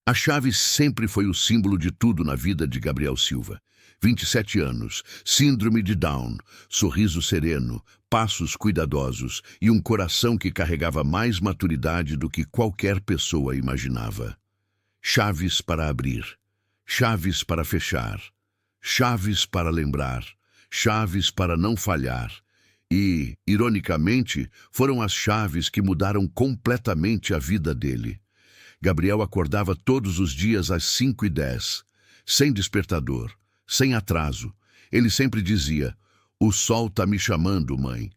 A chave sempre foi o símbolo de tudo na vida de Gabriel Silva. 27 anos, síndrome de Down, sorriso sereno, passos cuidadosos e um coração que carregava mais maturidade do que qualquer pessoa imaginava. Chaves para abrir, chaves para fechar, chaves para lembrar, chaves para não falhar. E, ironicamente, foram as chaves que mudaram completamente a vida dele. Gabriel acordava todos os dias às 5h10, sem despertador, sem atraso. Ele sempre dizia: "O sol tá me chamando, mãe."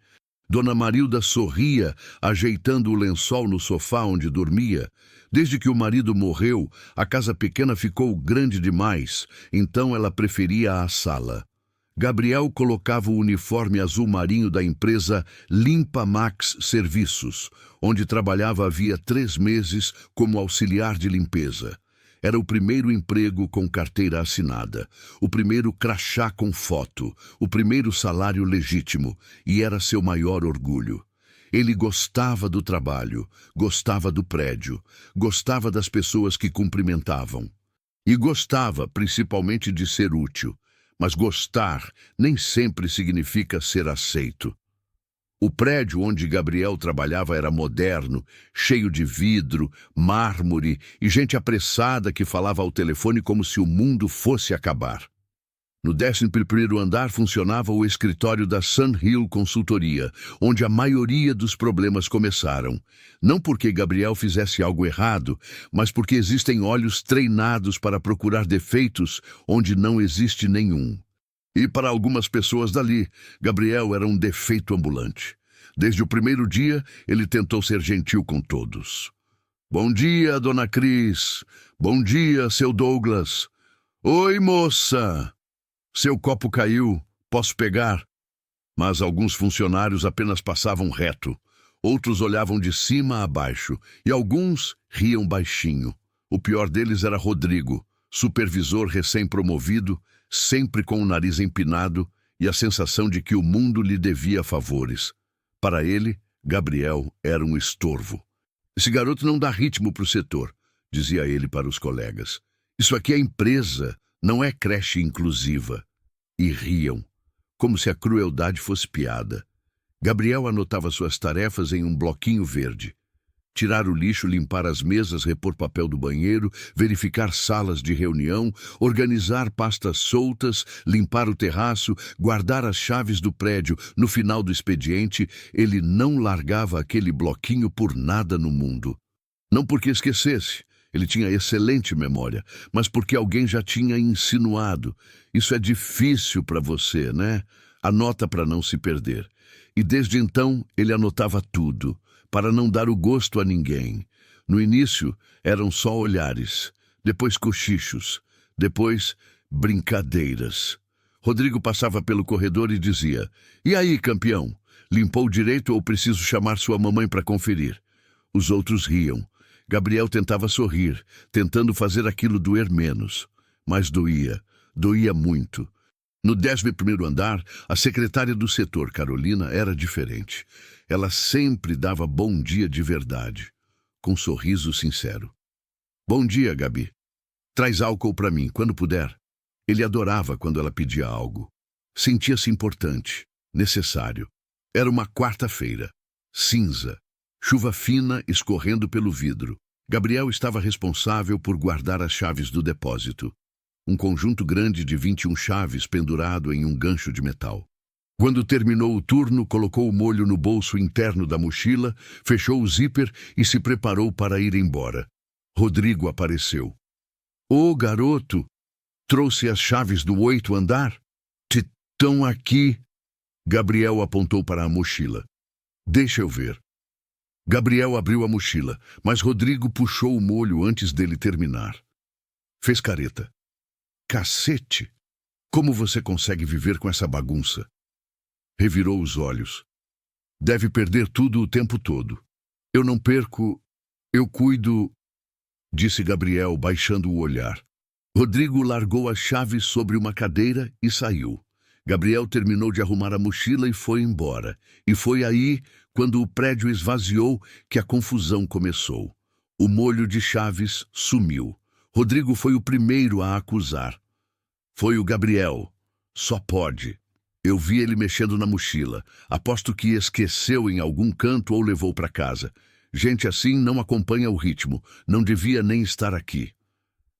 Dona Marilda sorria, ajeitando o lençol no sofá onde dormia. Desde que o marido morreu, a casa pequena ficou grande demais, então ela preferia a sala. Gabriel colocava o uniforme azul marinho da empresa Limpa Max Serviços, onde trabalhava havia 3 meses como auxiliar de limpeza. Era o primeiro emprego com carteira assinada, o primeiro crachá com foto, o primeiro salário legítimo, e era seu maior orgulho. Ele gostava do trabalho, gostava do prédio, gostava das pessoas que cumprimentavam. E gostava, principalmente, de ser útil. Mas gostar nem sempre significa ser aceito. O prédio onde Gabriel trabalhava era moderno, cheio de vidro, mármore e gente apressada que falava ao telefone como se o mundo fosse acabar. No 11º andar funcionava o escritório da Sun Hill Consultoria, onde a maioria dos problemas começaram. Não porque Gabriel fizesse algo errado, mas porque existem olhos treinados para procurar defeitos onde não existe nenhum. E para algumas pessoas dali, Gabriel era um defeito ambulante. Desde o primeiro dia, ele tentou ser gentil com todos. "Bom dia, dona Cris. Bom dia, seu Douglas. Oi, moça. Seu copo caiu. Posso pegar?" Mas alguns funcionários apenas passavam reto. Outros olhavam de cima a baixo. E alguns riam baixinho. O pior deles era Rodrigo, supervisor recém-promovido, sempre com o nariz empinado e a sensação de que o mundo lhe devia favores. Para ele, Gabriel era um estorvo. "Esse garoto não dá ritmo para o setor", dizia ele para os colegas. "Isso aqui é empresa, não é creche inclusiva." E riam, como se a crueldade fosse piada. Gabriel anotava suas tarefas em um bloquinho verde. Tirar o lixo, limpar as mesas, repor papel do banheiro, verificar salas de reunião, organizar pastas soltas, limpar o terraço, guardar as chaves do prédio. No final do expediente, ele não largava aquele bloquinho por nada no mundo. Não porque esquecesse, ele tinha excelente memória, mas porque alguém já tinha insinuado: "Isso é difícil para você, né? Anota para não se perder." E desde então, ele anotava tudo, para não dar o gosto a ninguém. No início, eram só olhares, depois cochichos, depois brincadeiras. Rodrigo passava pelo corredor e dizia: "E aí, campeão? Limpou direito ou preciso chamar sua mamãe para conferir?" Os outros riam. Gabriel tentava sorrir, tentando fazer aquilo doer menos. Mas doía muito. No 11º andar, a secretária do setor, Carolina, era diferente. Ela sempre dava bom dia de verdade, com um sorriso sincero. "Bom dia, Gabi. Traz álcool para mim, quando puder." Ele adorava quando ela pedia algo. Sentia-se importante, necessário. Era uma quarta-feira, cinza, chuva fina escorrendo pelo vidro. Gabriel estava responsável por guardar as chaves do depósito. Um conjunto grande de 21 chaves pendurado em um gancho de metal. Quando terminou o turno, colocou o molho no bolso interno da mochila, fechou o zíper e se preparou para ir embora. Rodrigo apareceu. "Ô, garoto, trouxe as chaves do 8º andar? Estão aqui." Gabriel apontou para a mochila. "Deixa eu ver." Gabriel abriu a mochila, mas Rodrigo puxou o molho antes dele terminar. Fez careta. "Cacete! Como você consegue viver com essa bagunça?" Revirou os olhos. "Deve perder tudo o tempo todo." "Eu não perco, eu cuido", disse Gabriel, baixando o olhar. Rodrigo largou as chaves sobre uma cadeira e saiu. Gabriel terminou de arrumar a mochila e foi embora. E foi aí, quando o prédio esvaziou, que a confusão começou. O molho de chaves sumiu. Rodrigo foi o primeiro a acusar. Foi o Gabriel. Só pode. Eu vi ele mexendo na mochila. Aposto que esqueceu em algum canto ou levou para casa. Gente assim não acompanha o ritmo. Não devia nem estar aqui.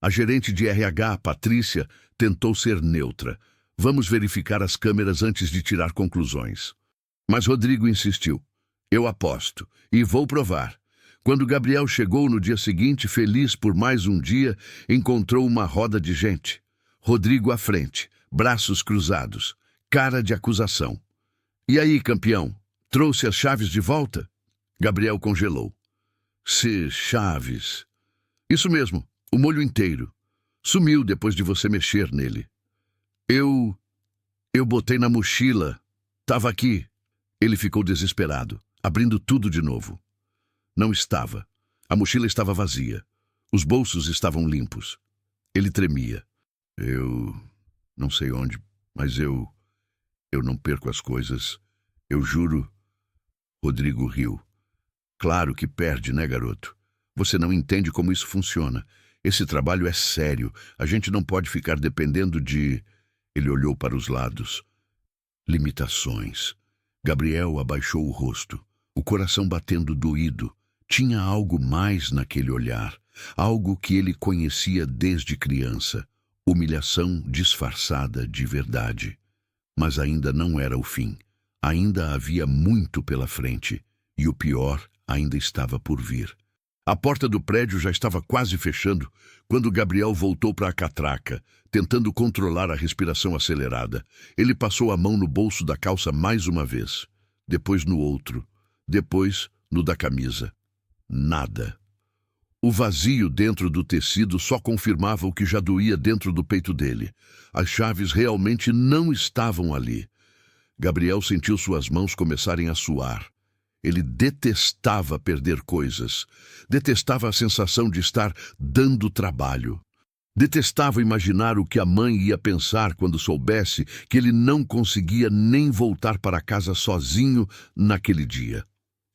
A gerente de RH, Patrícia, tentou ser neutra. Vamos verificar as câmeras antes de tirar conclusões. Mas Rodrigo insistiu. Eu aposto. E vou provar. Quando Gabriel chegou no dia seguinte, feliz por mais um dia, encontrou uma roda de gente. Rodrigo à frente, braços cruzados, cara de acusação. E aí, campeão, trouxe as chaves de volta? Gabriel congelou. Chaves. Isso mesmo, o molho inteiro. Sumiu depois de você mexer nele. Eu botei na mochila. Tava aqui. Ele ficou desesperado, abrindo tudo de novo. Não estava. A mochila estava vazia. Os bolsos estavam limpos. Ele tremia. Eu não sei onde, mas eu não perco as coisas. Eu juro. Rodrigo riu. Claro que perde, né, garoto? Você não entende como isso funciona. Esse trabalho é sério. A gente não pode ficar dependendo de... Ele olhou para os lados. Limitações. Gabriel abaixou o rosto, o coração batendo doído. Tinha algo mais naquele olhar, algo que ele conhecia desde criança. Humilhação disfarçada de verdade. Mas ainda não era o fim. Ainda havia muito pela frente. E o pior ainda estava por vir. A porta do prédio já estava quase fechando quando Gabriel voltou para a catraca, tentando controlar a respiração acelerada. Ele passou a mão no bolso da calça mais uma vez, depois no outro, depois no da camisa. Nada. O vazio dentro do tecido só confirmava o que já doía dentro do peito dele. As chaves realmente não estavam ali. Gabriel sentiu suas mãos começarem a suar. Ele detestava perder coisas. Detestava a sensação de estar dando trabalho. Detestava imaginar o que a mãe ia pensar quando soubesse que ele não conseguia nem voltar para casa sozinho naquele dia.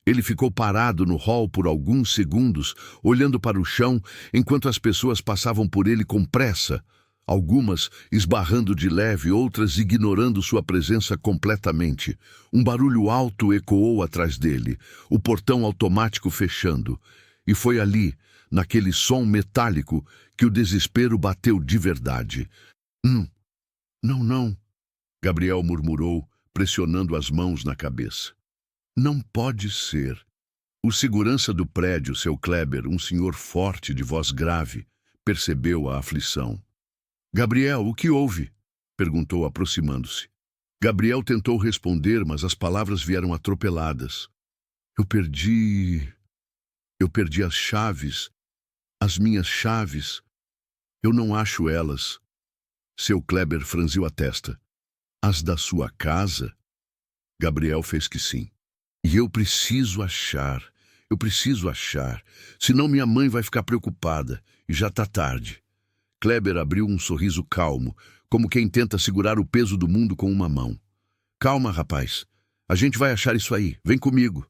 Ele ficou parado no hall por alguns segundos, olhando para o chão, enquanto as pessoas passavam por ele com pressa, algumas esbarrando de leve, outras ignorando sua presença completamente. Um barulho alto ecoou atrás dele, o portão automático fechando. E foi ali, naquele som metálico, que o desespero bateu de verdade. Não, Gabriel murmurou, pressionando as mãos na cabeça. Não pode ser. O segurança do prédio, seu Kleber, um senhor forte de voz grave, percebeu a aflição. Gabriel, o que houve? Perguntou, aproximando-se. Gabriel tentou responder, mas as palavras vieram atropeladas. Eu perdi as chaves. As minhas chaves. Eu não acho elas. Seu Kleber franziu a testa. As da sua casa? Gabriel fez que sim. E eu preciso achar. Senão minha mãe vai ficar preocupada. E já está tarde. Kleber abriu um sorriso calmo, como quem tenta segurar o peso do mundo com uma mão. Calma, rapaz. A gente vai achar isso aí. Vem comigo.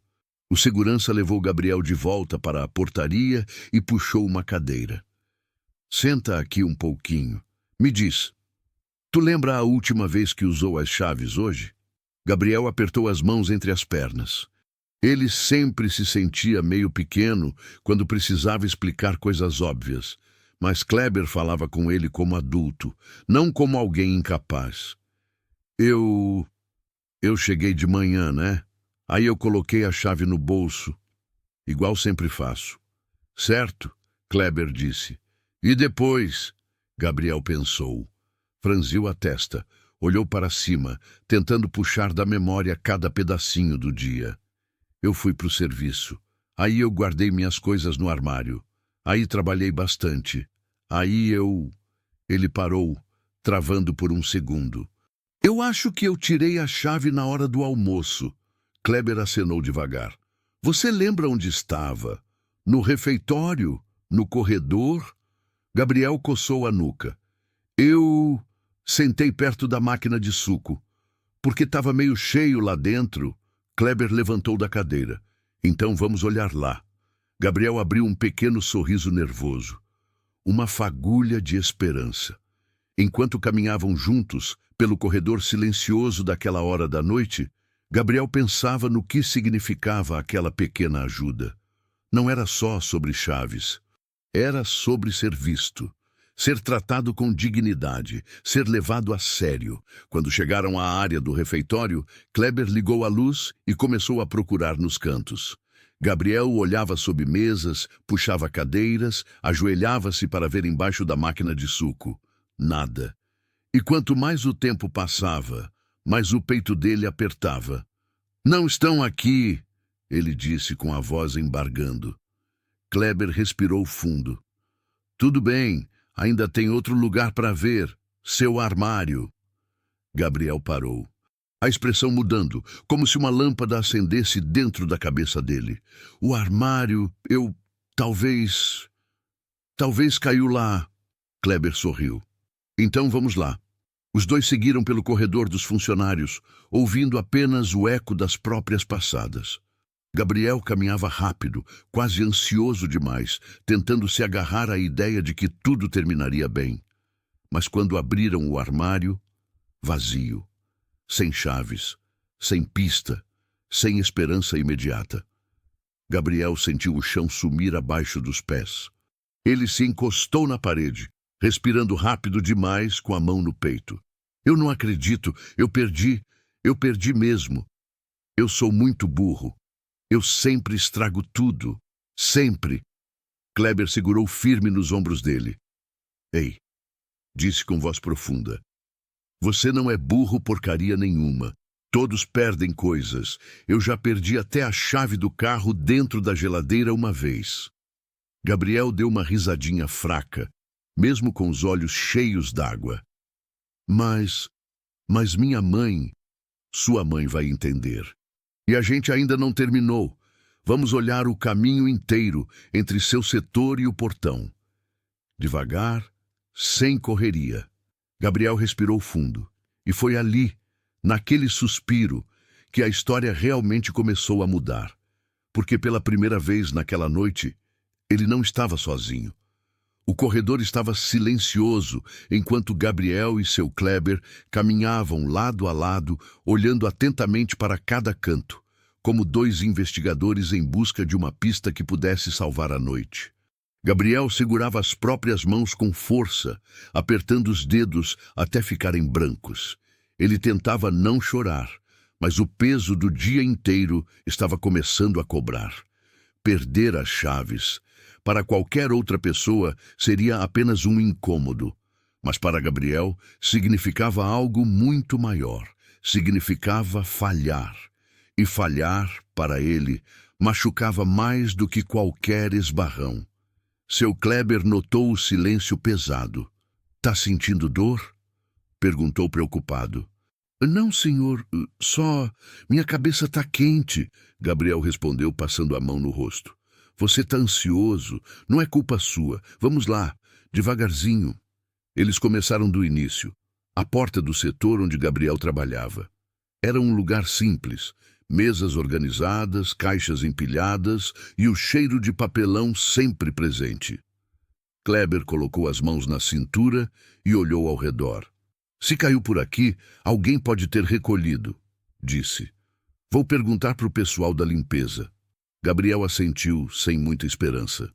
O segurança levou Gabriel de volta para a portaria e puxou uma cadeira. Senta aqui um pouquinho. Me diz, tu lembra a última vez que usou as chaves hoje? Gabriel apertou as mãos entre as pernas. Ele sempre se sentia meio pequeno quando precisava explicar coisas óbvias, mas Kleber falava com ele como adulto, não como alguém incapaz. Eu cheguei de manhã, né? Aí eu coloquei a chave no bolso, igual sempre faço. Certo? Kleber disse. E depois? Gabriel pensou. Franziu a testa. Olhou para cima, tentando puxar da memória cada pedacinho do dia. Eu fui para o serviço. Aí eu guardei minhas coisas no armário. Aí trabalhei bastante. Aí eu... Ele parou, travando por um segundo. Eu acho que eu tirei a chave na hora do almoço. Kleber acenou devagar. Você lembra onde estava? No refeitório? No corredor? Gabriel coçou a nuca. Eu... Sentei perto da máquina de suco. Porque estava meio cheio lá dentro. Kleber levantou da cadeira. Então vamos olhar lá. Gabriel abriu um pequeno sorriso nervoso. uma fagulha de esperança. Enquanto caminhavam juntos pelo corredor silencioso daquela hora da noite, Gabriel pensava no que significava aquela pequena ajuda. Não era só sobre chaves. Era sobre ser visto, ser tratado com dignidade, ser levado a sério. Quando chegaram à área do refeitório, Kleber ligou a luz e começou a procurar nos cantos. Gabriel olhava sob mesas, puxava cadeiras, ajoelhava-se para ver embaixo da máquina de suco. Nada. E quanto mais o tempo passava, mais o peito dele apertava. "Não estão aqui", ele disse com a voz embargando. Kleber respirou fundo. "Tudo bem, ainda tem outro lugar para ver. Seu armário." Gabriel parou. A expressão mudando, como se uma lâmpada acendesse dentro da cabeça dele. "O armário, Talvez caiu lá." Kleber sorriu. "Então vamos lá." Os dois seguiram pelo corredor dos funcionários, ouvindo apenas o eco das próprias passadas. Gabriel caminhava rápido, quase ansioso demais, tentando se agarrar à ideia de que tudo terminaria bem. Mas quando abriram o armário, vazio, sem chaves, sem pista, sem esperança imediata. Gabriel sentiu o chão sumir abaixo dos pés. Ele se encostou na parede, respirando rápido demais com a mão no peito. "Eu não acredito, eu perdi mesmo. Eu sou muito burro. Eu sempre estrago tudo. Sempre." Kleber segurou firme nos ombros dele. "Ei", disse com voz profunda. "Você não é burro porcaria nenhuma. Todos perdem coisas. Eu já perdi até a chave do carro dentro da geladeira uma vez." Gabriel deu uma risadinha fraca, mesmo com os olhos cheios d'água. Mas minha mãe, sua mãe vai entender. E a gente ainda não terminou. Vamos olhar o caminho inteiro entre seu setor e o portão." Devagar, sem correria. Gabriel respirou fundo. E foi ali, naquele suspiro, que a história realmente começou a mudar. Porque pela primeira vez naquela noite, ele não estava sozinho. O corredor estava silencioso, enquanto Gabriel e seu Kleber caminhavam lado a lado, olhando atentamente para cada canto, como dois investigadores em busca de uma pista que pudesse salvar a noite. Gabriel segurava as próprias mãos com força, apertando os dedos até ficarem brancos. Ele tentava não chorar, mas o peso do dia inteiro estava começando a cobrar. Perder as chaves, para qualquer outra pessoa, seria apenas um incômodo. Mas para Gabriel, significava algo muito maior. Significava falhar. E falhar, para ele, machucava mais do que qualquer esbarrão. Seu Kleber notou o silêncio pesado. "Tá sentindo dor?" perguntou preocupado. "Não, senhor, só minha cabeça tá quente", Gabriel respondeu, passando a mão no rosto. "Você tá ansioso, não é culpa sua. Vamos lá, devagarzinho." Eles começaram do início, a porta do setor onde Gabriel trabalhava. Era um lugar simples, mesas organizadas, caixas empilhadas e o cheiro de papelão sempre presente. Kleber colocou as mãos na cintura e olhou ao redor. "Se caiu por aqui, alguém pode ter recolhido", disse. "Vou perguntar para o pessoal da limpeza." Gabriel assentiu, sem muita esperança.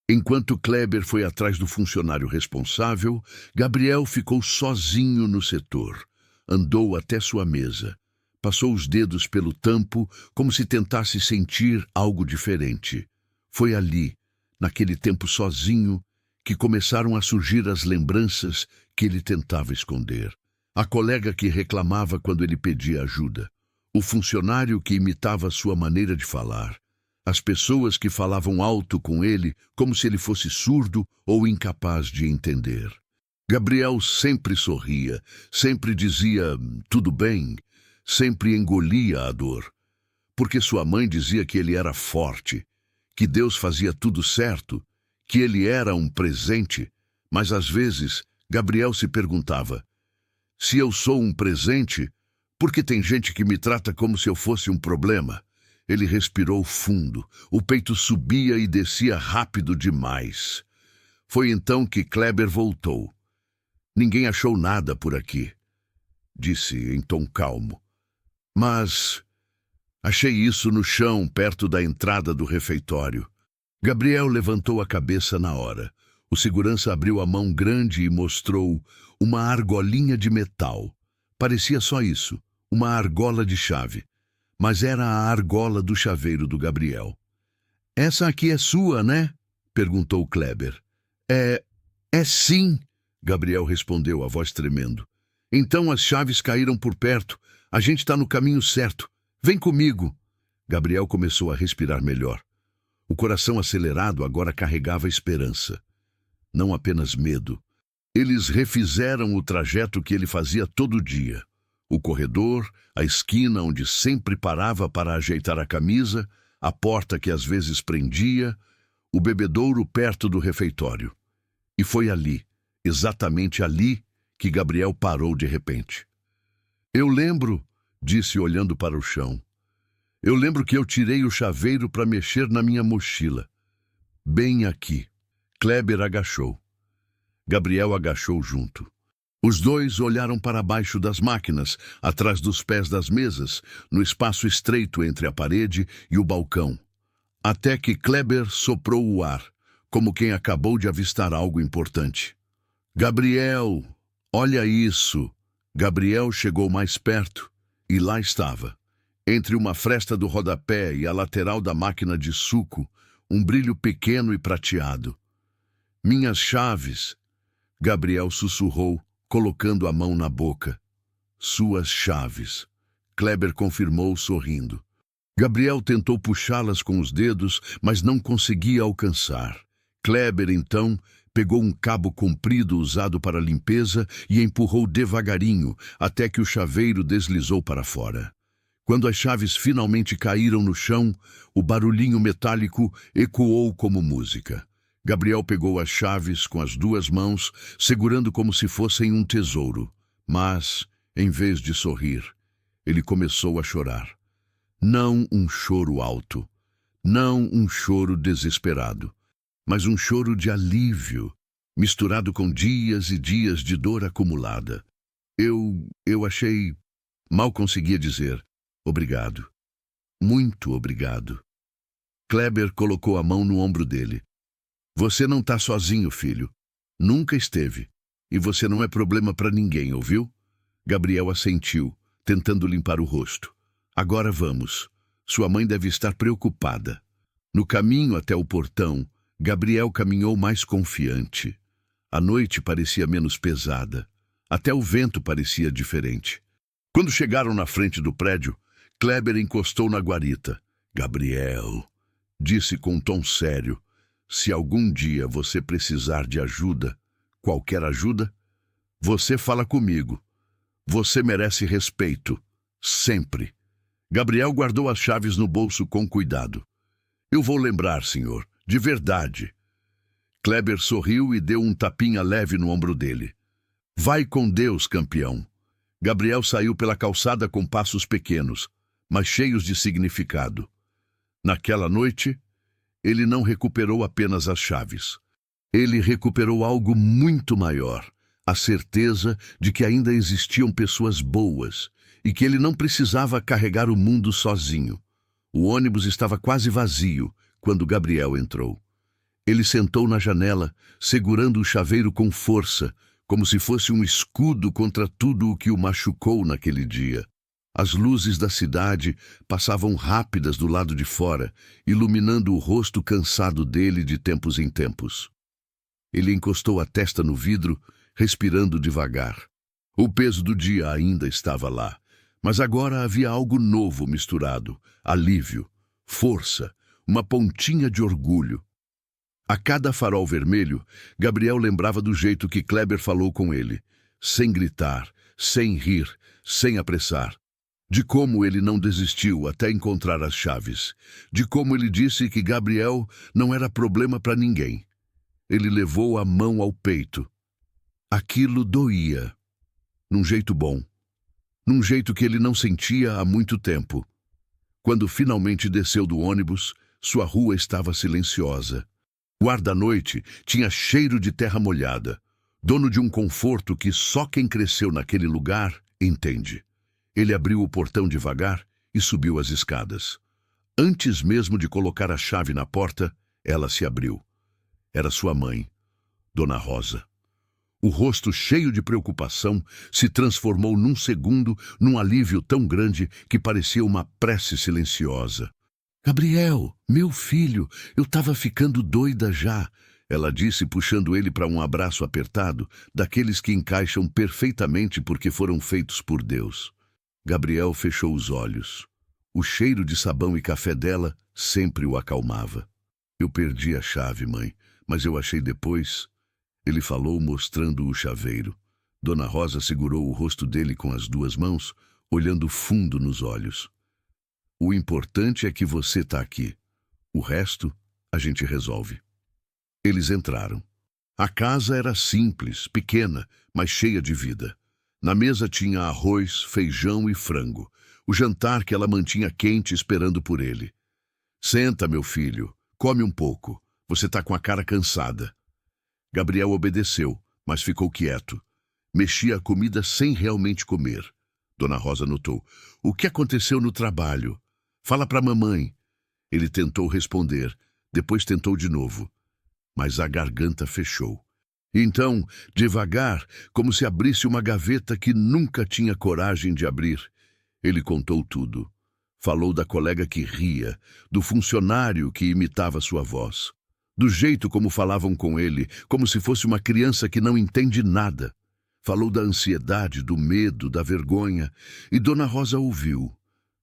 Enquanto Kleber foi atrás do funcionário responsável, Gabriel ficou sozinho no setor. Andou até sua mesa. Passou os dedos pelo tampo, como se tentasse sentir algo diferente. Foi ali, naquele tempo sozinho, que começaram a surgir as lembranças que ele tentava esconder. A colega que reclamava quando ele pedia ajuda. O funcionário que imitava sua maneira de falar. As pessoas que falavam alto com ele como se ele fosse surdo ou incapaz de entender. Gabriel sempre sorria, sempre dizia "tudo bem", sempre engolia a dor. Porque sua mãe dizia que ele era forte, que Deus fazia tudo certo, que ele era um presente. Mas às vezes, Gabriel se perguntava: se eu sou um presente, por que tem gente que me trata como se eu fosse um problema? Ele respirou fundo. O peito subia e descia rápido demais. Foi então que Kleber voltou. Ninguém achou nada por aqui, disse em tom calmo. Mas achei isso no chão, perto da entrada do refeitório. Gabriel levantou a cabeça na hora. O segurança abriu a mão grande e mostrou uma argolinha de metal. Parecia só isso, uma argola de chave. Mas era a argola do chaveiro do Gabriel. Essa aqui é sua, né? Perguntou Kleber. É sim, Gabriel respondeu, a voz tremendo. Então as chaves caíram por perto. A gente está no caminho certo. Vem comigo. Gabriel começou a respirar melhor. O coração acelerado agora carregava esperança. Não apenas medo. Eles refizeram o trajeto que ele fazia todo dia. O corredor, a esquina onde sempre parava para ajeitar a camisa, a porta que às vezes prendia, o bebedouro perto do refeitório. E foi ali, exatamente ali, que Gabriel parou de repente. Eu lembro, disse olhando para o chão. Eu lembro que eu tirei o chaveiro para mexer na minha mochila. Bem aqui. Kleber agachou. Gabriel agachou junto. Os dois olharam para baixo das máquinas, atrás dos pés das mesas, no espaço estreito entre a parede e o balcão. Até que Kleber soprou o ar, como quem acabou de avistar algo importante. Gabriel, olha isso! Gabriel chegou mais perto, e lá estava. Entre uma fresta do rodapé e a lateral da máquina de suco, um brilho pequeno e prateado. Minhas chaves, Gabriel sussurrou, colocando a mão na boca. Suas chaves, Kleber confirmou sorrindo. Gabriel tentou puxá-las com os dedos, mas não conseguia alcançar. Kleber, então, pegou um cabo comprido usado para limpeza e empurrou devagarinho, até que o chaveiro deslizou para fora. Quando as chaves finalmente caíram no chão, o barulhinho metálico ecoou como música. Gabriel pegou as chaves com as duas mãos, segurando como se fossem um tesouro. Mas, em vez de sorrir, ele começou a chorar. Não um choro alto, não um choro desesperado, mas um choro de alívio, misturado com dias e dias de dor acumulada. Eu achei... Mal conseguia dizer. Obrigado. Muito obrigado. Kleber colocou a mão no ombro dele. Você não está sozinho, filho. Nunca esteve. E você não é problema para ninguém, ouviu? Gabriel assentiu, tentando limpar o rosto. Agora vamos. Sua mãe deve estar preocupada. No caminho até o portão, Gabriel caminhou mais confiante. A noite parecia menos pesada. Até o vento parecia diferente. Quando chegaram na frente do prédio, Kleber encostou na guarita. Gabriel, disse com um tom sério, se algum dia você precisar de ajuda, qualquer ajuda, você fala comigo. Você merece respeito. Sempre. Gabriel guardou as chaves no bolso com cuidado. Eu vou lembrar, senhor. De verdade. Kleber sorriu e deu um tapinha leve no ombro dele. Vai com Deus, campeão. Gabriel saiu pela calçada com passos pequenos, mas cheios de significado. Naquela noite, ele não recuperou apenas as chaves. Ele recuperou algo muito maior, a certeza de que ainda existiam pessoas boas e que ele não precisava carregar o mundo sozinho. O ônibus estava quase vazio quando Gabriel entrou. Ele sentou na janela, segurando o chaveiro com força, como se fosse um escudo contra tudo o que o machucou naquele dia. As luzes da cidade passavam rápidas do lado de fora, iluminando o rosto cansado dele de tempos em tempos. Ele encostou a testa no vidro, respirando devagar. O peso do dia ainda estava lá, mas agora havia algo novo misturado, alívio, força, uma pontinha de orgulho. A cada farol vermelho, Gabriel lembrava do jeito que Kleber falou com ele, sem gritar, sem rir, sem apressar. De como ele não desistiu até encontrar as chaves. De como ele disse que Gabriel não era problema para ninguém. Ele levou a mão ao peito. Aquilo doía. Num jeito bom. Num jeito que ele não sentia há muito tempo. Quando finalmente desceu do ônibus, sua rua estava silenciosa. Guarda-noite tinha cheiro de terra molhada, dono de um conforto que só quem cresceu naquele lugar entende. Ele abriu o portão devagar e subiu as escadas. Antes mesmo de colocar a chave na porta, ela se abriu. Era sua mãe, Dona Rosa. O rosto cheio de preocupação se transformou num segundo num alívio tão grande que parecia uma prece silenciosa. "Gabriel, meu filho, eu estava ficando doida já", ela disse, puxando ele para um abraço apertado, daqueles que encaixam perfeitamente porque foram feitos por Deus. Gabriel fechou os olhos. O cheiro de sabão e café dela sempre o acalmava. "Eu perdi a chave, mãe, mas eu achei depois", ele falou, mostrando o chaveiro. Dona Rosa segurou o rosto dele com as duas mãos, olhando fundo nos olhos. "O importante é que você está aqui. O resto a gente resolve." Eles entraram. A casa era simples, pequena, mas cheia de vida. Na mesa tinha arroz, feijão e frango, o jantar que ela mantinha quente esperando por ele. "Senta, meu filho, come um pouco. Você está com a cara cansada." Gabriel obedeceu, mas ficou quieto. Mexia a comida sem realmente comer. Dona Rosa notou. "O que aconteceu no trabalho? Fala para a mamãe." Ele tentou responder, depois tentou de novo, mas a garganta fechou. Então, devagar, como se abrisse uma gaveta que nunca tinha coragem de abrir, ele contou tudo. Falou da colega que ria, do funcionário que imitava sua voz, do jeito como falavam com ele, como se fosse uma criança que não entende nada. Falou da ansiedade, do medo, da vergonha, e Dona Rosa ouviu,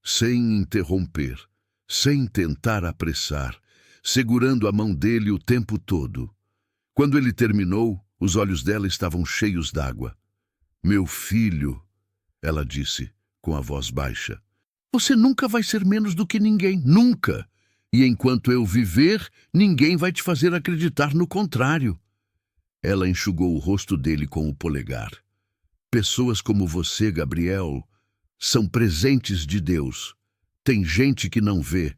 sem interromper, sem tentar apressar, segurando a mão dele o tempo todo. Quando ele terminou, os olhos dela estavam cheios d'água. "Meu filho", ela disse, com a voz baixa, "você nunca vai ser menos do que ninguém, nunca. E enquanto eu viver, ninguém vai te fazer acreditar no contrário." Ela enxugou o rosto dele com o polegar. "Pessoas como você, Gabriel, são presentes de Deus. Tem gente que não vê,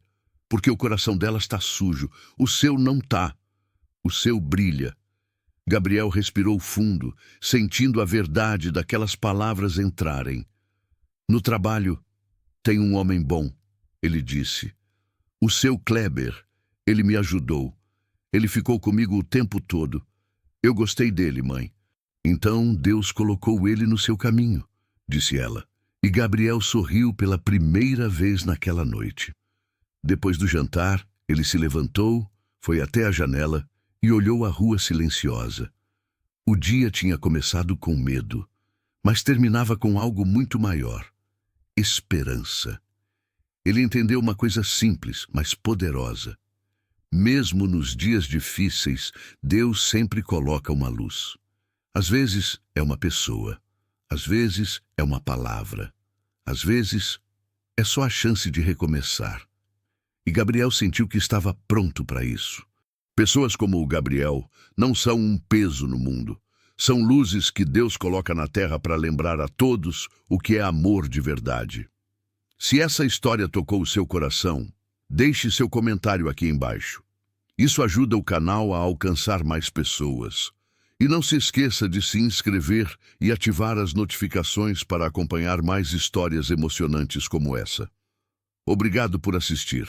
porque o coração dela está sujo. O seu não tá. O seu brilha." Gabriel respirou fundo, sentindo a verdade daquelas palavras entrarem. "No trabalho, tem um homem bom", ele disse. "O seu Kleber, ele me ajudou. Ele ficou comigo o tempo todo. Eu gostei dele, mãe." "Então Deus colocou ele no seu caminho", disse ela. E Gabriel sorriu pela primeira vez naquela noite. Depois do jantar, ele se levantou, foi até a janela e olhou a rua silenciosa. O dia tinha começado com medo, mas terminava com algo muito maior: esperança. Ele entendeu uma coisa simples, mas poderosa. Mesmo nos dias difíceis, Deus sempre coloca uma luz. Às vezes é uma pessoa, às vezes é uma palavra, às vezes é só a chance de recomeçar. E Gabriel sentiu que estava pronto para isso. Pessoas como o Gabriel não são um peso no mundo. São luzes que Deus coloca na terra para lembrar a todos o que é amor de verdade. Se essa história tocou o seu coração, deixe seu comentário aqui embaixo. Isso ajuda o canal a alcançar mais pessoas. E não se esqueça de se inscrever e ativar as notificações para acompanhar mais histórias emocionantes como essa. Obrigado por assistir.